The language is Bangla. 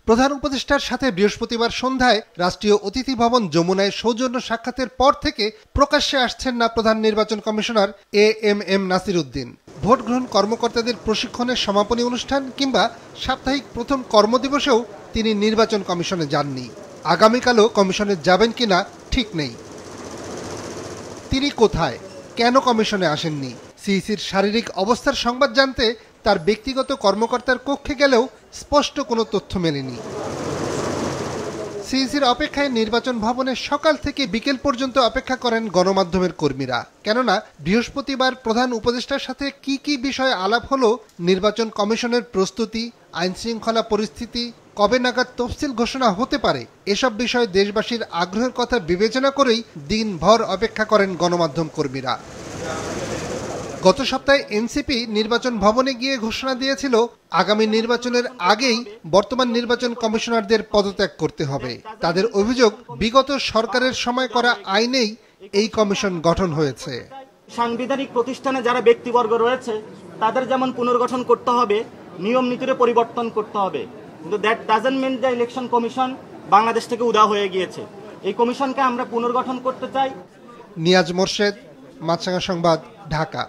প্রধান উপদেষ্টার সাথে বৃহস্পতিবার সন্ধ্যায় রাষ্ট্রীয় অতিথি ভবন যমুনায় সৌজন্য সাক্ষাতের পর থেকে প্রকাশ্যে আসছেন না প্রধান নির্বাচন commissioner AMM Nasir Uddin. Vote গ্রহণ কর্মকর্তাদের প্রশিক্ষণের সমাপনী অনুষ্ঠান কিংবা সাপ্তাহিক প্রথম কর্মদিবসেও তিনি নির্বাচন কমিশনে যাননি। আগামীকালও কমিশনে যাবেন কিনা ঠিক নেই। তিনি কোথায়, কেন কমিশনে আসেননি? সিইসির শারীরিক অবস্থার সংবাদ জানতে তার ব্যক্তিগত কর্মকর্তার কক্ষে গেলেও স্পষ্ট কোনো তথ্য মেলেনি। সিইসির অপেক্ষায় নির্বাচন ভবনে সকাল থেকে বিকেল পর্যন্ত অপেক্ষা করেন গণমাধ্যমের কর্মীরা। কেননা বৃহস্পতিবার প্রধান উপদেষ্টার সাথে কি কি বিষয়ে আলাপ হলো, নির্বাচন কমিশনের প্রস্তুতি, আইনশৃঙ্খলা পরিস্থিতি, কবে নাগাদ তফসিল ঘোষণা হতে পারে, এসব বিষয়ে দেশবাসীর আগ্রহের কথা বিবেচনা করেই দিনভর অপেক্ষা করেন গণমাধ্যম কর্মীরা। গত সপ্তাহে এনসিপি নির্বাচন ভবনে গিয়ে ঘোষণা দিয়েছিল আগামী নির্বাচনের আগেই বর্তমান নির্বাচন কমিশনারদের পদত্যাগ করতে হবে। তাদের অভিযোগ, বিগত সরকারের সময় করা আইনেই এই কমিশন গঠন হয়েছে। সাংবিধানিক প্রতিষ্ঠানে যারা ব্যক্তিবর্গ রয়েছে তাদের যেমন পুনর্গঠন করতে হবে, নিয়ম নীতির পরিবর্তন করতে হবে, কিন্তু that doesn't mean the election commission Bangladesh থেকে উধাও হয়ে গিয়েছে। এই কমিশনকে আমরা পুনর্গঠন করতে চাই। নিয়াজ মোর্শেদ, মাছরাঙা সংবাদ, ঢাকা।